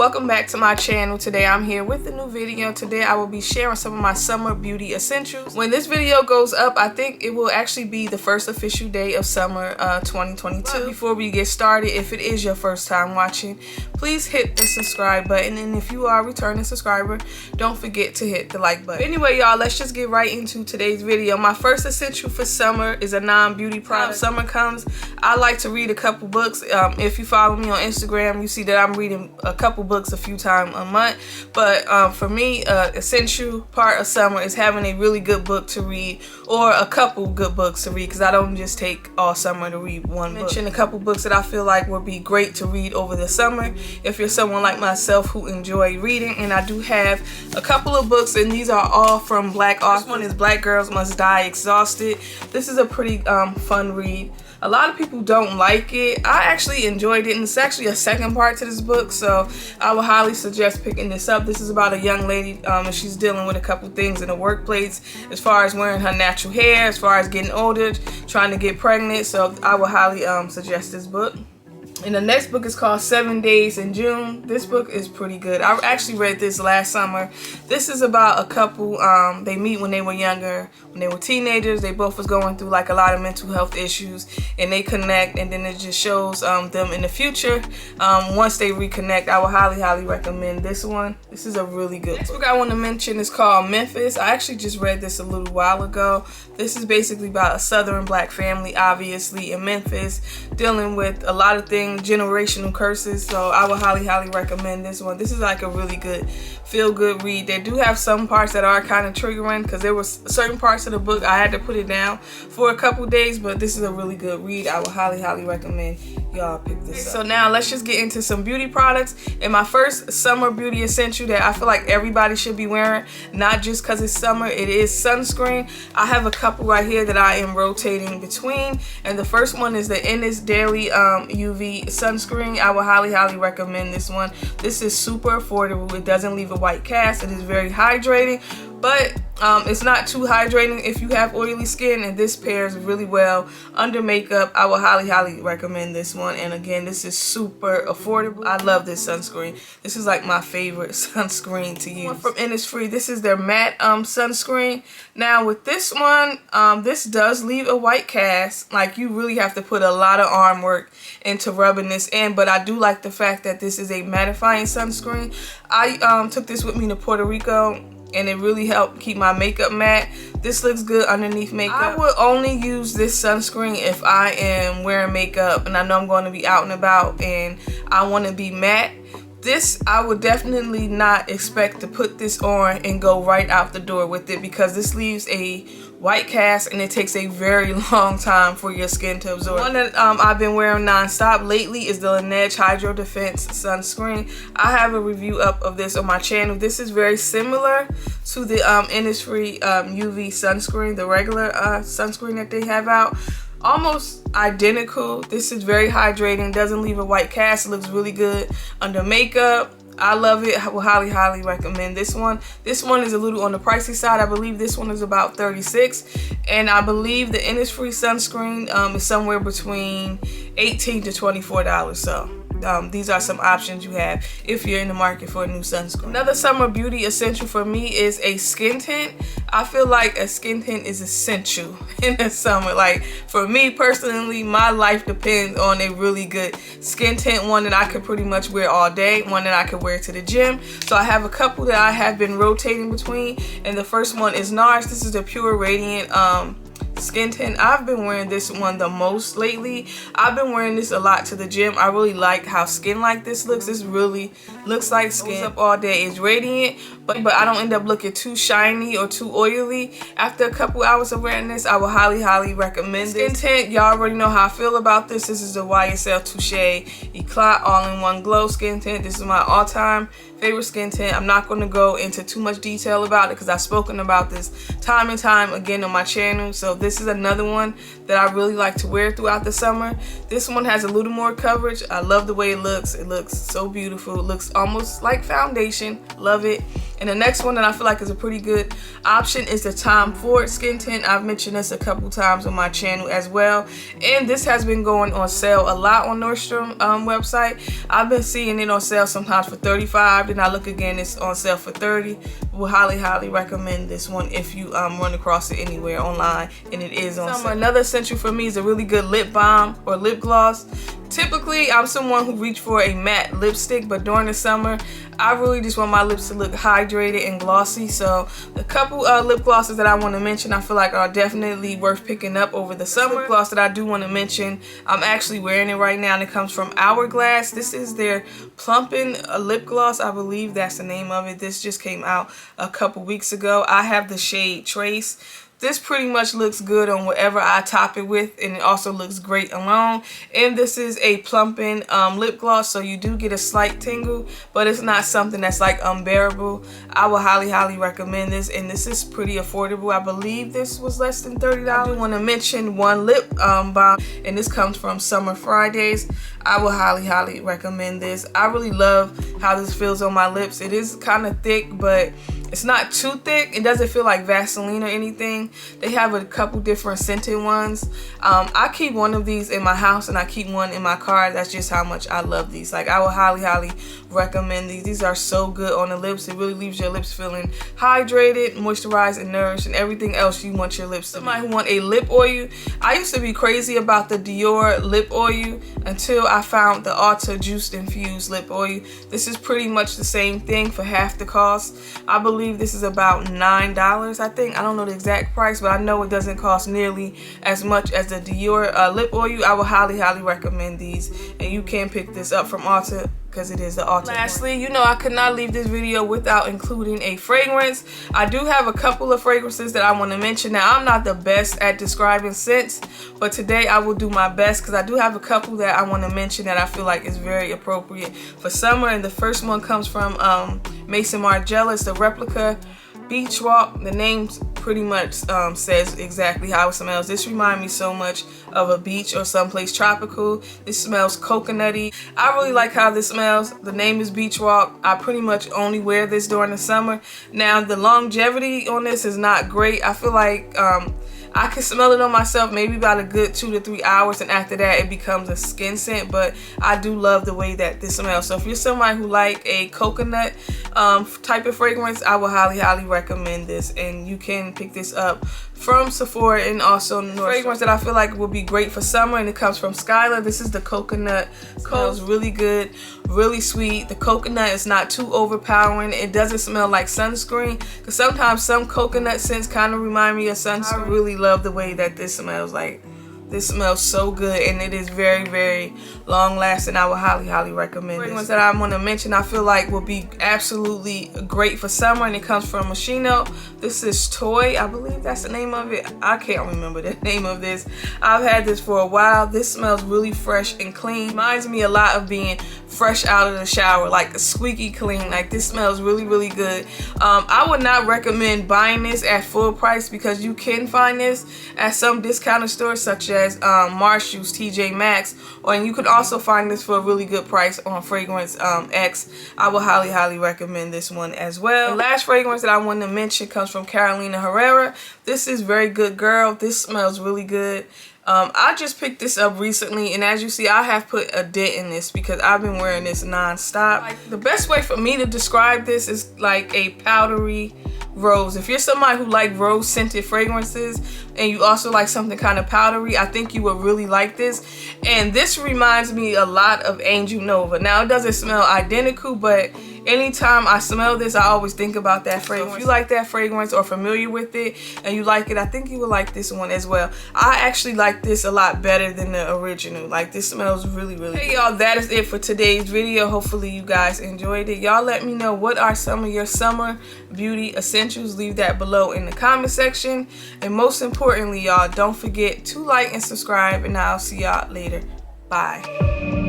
welcome back to my channel. Today I'm here with a new video. Today I will be sharing some of my summer beauty essentials. When this video goes up, I think it will actually be the first official day of summer 2022. But before we get started, if it is your first time watching, please hit the subscribe button, and if you are a returning subscriber, don't forget to hit the like button. But anyway, y'all, let's just get right into today's video. My first essential for summer is a non-beauty product. Summer comes, I like to read a couple books. If you follow me on Instagram, you see that I'm reading a couple books a few times a month. But for me, essential part of summer is having a really good book to read, or a couple good books to read, because I don't just take all summer to read one book. Mention a couple books that I feel like would be great to read over the summer if you're someone like myself who enjoy reading. And I do have a couple of books, and these are all from Black authors. This one is Black Girls Must Die Exhausted. This is a pretty fun read. A lot of people don't like it. I actually enjoyed it, and it's actually a second part to this book, so I would highly suggest picking this up. This is about a young lady, and she's dealing with a couple things in the workplace as far as wearing her natural hair, as far as getting older, trying to get pregnant. So I would highly suggest this book. And the next book is called 7 Days in June. This book is pretty good. I actually read this last summer. This is about a couple, they meet when they were younger, when they were teenagers. They both was going through like a lot of mental health issues, and they connect, and then it just shows them in the future. Once they reconnect, I would highly recommend this one. This is a really good book. Next book I want to mention is called Memphis. I actually just read this a little while ago. This is basically about a Southern Black family, obviously, in Memphis, dealing with a lot of things, generational curses. So I would highly recommend this one. This is like a really good feel-good read. They do have some parts that are kind of triggering, because there was certain parts of the book I had to put it down for a couple days, but this is a really good read. I would highly recommend y'all pick this up. So now let's just get into some beauty products. And my first summer beauty essential that I feel like everybody should be wearing, not just because it's summer, it is sunscreen. I have a couple right here that I am rotating between, and the first one is the Innisfree Daily UV sunscreen. I would highly recommend this one. This is super affordable. It doesn't leave a white cast. It is very hydrating, but it's not too hydrating if you have oily skin, and this pairs really well under makeup. I will highly recommend this one. And again, this is super affordable. I love this sunscreen. This is like my favorite sunscreen to use. One from Innisfree. This is their matte sunscreen. Now with this one, this does leave a white cast. Like, you really have to put a lot of arm work into rubbing this in, but I do like the fact that this is a mattifying sunscreen. I took this with me to Puerto Rico, and it really helped keep my makeup matte. This looks good underneath makeup. I would only use this sunscreen if I am wearing makeup and I know I'm going to be out and about and I want to be matte. This, I would definitely not expect to put this on and go right out the door with it, because this leaves a white cast and it takes a very long time for your skin to absorb. One that I've been wearing non-stop lately is the Lanegie Hydro Defense Sunscreen. I have a review up of this on my channel. This is very similar to the Innisfree UV sunscreen, the regular sunscreen that they have out. Almost identical. This is very hydrating, doesn't leave a white cast, it looks really good under makeup. I love it. I will highly recommend this one. This one is a little on the pricey side. I believe this one is about $36, and I believe the Innisfree sunscreen is somewhere between $18 to $24. So these are some options you have if you're in the market for a new sunscreen. Another summer beauty essential for me is a skin tint. I feel like a skin tint is essential in the summer. Like, for me personally, my life depends on a really good skin tint, one that I could pretty much wear all day, one that I could wear to the gym. So I have a couple that I have been rotating between, and the first one is Nars. This is the Pure Radiant skin tint. I've been wearing this one the most lately. I've been wearing this a lot to the gym. I really like how skin like this looks. This really looks like skin up all day. It's radiant, but I don't end up looking too shiny or too oily. After a couple hours of wearing this, I will highly recommend this. Skin tint, y'all already know how I feel about this. This is the YSL Touche Eclat All-in-One Glow skin tint. This is my all-time favorite skin tint. I'm not going to go into too much detail about it, because I've spoken about this time and time again on my channel. So this is another one that I really like to wear throughout the summer. This one has a little more coverage. I love the way it looks. It looks so beautiful. It looks almost like foundation. Love it. And the next one that I feel like is a pretty good option is the Tom Ford Skin Tint. I've mentioned this a couple times on my channel as well. And this has been going on sale a lot on Nordstrom website. I've been seeing it on sale sometimes for $35. Then I look again, it's on sale for $30. Will highly recommend this one if you run across it anywhere online, and it is on sale. Another essential for me is a really good lip balm or lip gloss. Typically, I'm someone who reach for a matte lipstick, but during the summer, I really just want my lips to look hydrated and glossy. So the couple lip glosses that I want to mention, I feel like are definitely worth picking up over the summer. Lip gloss that I do want to mention, I'm actually wearing it right now, and it comes from Hourglass. This is their Plumping lip gloss. I believe that's the name of it. This just came out a couple weeks ago. I have the shade Trace. This pretty much looks good on whatever I top it with, and it also looks great alone. And this is a plumping lip gloss, so you do get a slight tingle, but it's not something that's like unbearable. I will highly recommend this, and this is pretty affordable. I believe this was less than $30. I do want to mention one lip balm, and this comes from Summer Fridays. I will highly recommend this. I really love how this feels on my lips. It is kind of thick, but it's not too thick. It doesn't feel like Vaseline or anything. They have a couple different scented ones. I keep one of these in my house, and I keep one in my car. That's just how much I love these. Like, I will highly recommend these. These are so good on the lips. It really leaves your lips feeling hydrated, moisturized, and nourished, and everything else you want your lips to be. Somebody who want a lip oil. I used to be crazy about the Dior lip oil until I found the Ulta Juiced Infused lip oil. This is pretty much the same thing for half the cost. I believe this is about $9, I think. I don't know the exact price, but I know it doesn't cost nearly as much as the Dior lip oil. I will highly recommend these, and you can pick this up from Ulta because it is the Ulta. Lastly, you know I could not leave this video without including a fragrance. I do have a couple of fragrances that I want to mention. Now, I'm not the best at describing scents, but today I will do my best because I do have a couple that I want to mention that I feel like is very appropriate for summer. And the first one comes from Maison Margiela. It's the Replica Beach Walk. The name pretty much says exactly how it smells. This reminds me so much of a beach or someplace tropical. This smells coconutty. I really like how this smells. The name is Beach Walk. I pretty much only wear this during the summer. Now, the longevity on this is not great. I feel like I can smell it on myself maybe about a good 2 to 3 hours, and after that it becomes a skin scent, but I do love the way that this smells. So if you're somebody who like a coconut type of fragrance, I will highly recommend this, and you can pick this up from Sephora and also Nars. Fragrance that I feel like will be great for summer, and it comes from Skylar. This is the Coconut. Smells really good, really sweet. The coconut is not too overpowering. It doesn't smell like sunscreen, because sometimes some coconut scents kind of remind me of sunscreen. I really love the way that this smells. Like, this smells so good, and it is very long lasting. I will highly recommend this. Fragrance that I want to mention I feel like will be absolutely great for summer, and it comes from Moschino. This is Toy. I believe that's the name of it. I can't remember the name of this. I've had this for a while. This smells really fresh and clean. Reminds me a lot of being fresh out of the shower, like a squeaky clean. Like, this smells really good. I would not recommend buying this at full price, because you can find this at some discounted stores such as Marshall's, TJ Maxx, and you could also find this for a really good price on Fragrance X. I will highly recommend this one as well. The last fragrance that I want to mention comes from Carolina Herrera. This is Very Good Girl. This smells really good. I just picked this up recently, and as you see, I have put a dent in this because I've been wearing this non-stop. Like, the best way for me to describe this is like a powdery rose. If you're somebody who like rose scented fragrances and you also like something kind of powdery, I think you would really like this. And this reminds me a lot of Angel Nova. Now, it doesn't smell identical, but anytime I smell this, I always think about that fragrance. So if you like that fragrance or familiar with it and you like it, I think you would like this one as well. I actually like this a lot better than the original. Like, this smells really good. Hey y'all, that is it for today's video. Hopefully you guys enjoyed it. Y'all let me know, what are some of your summer beauty essentials? Leave that below in the comment section. And most importantly, y'all, don't forget to like and subscribe, and I'll see y'all later. Bye.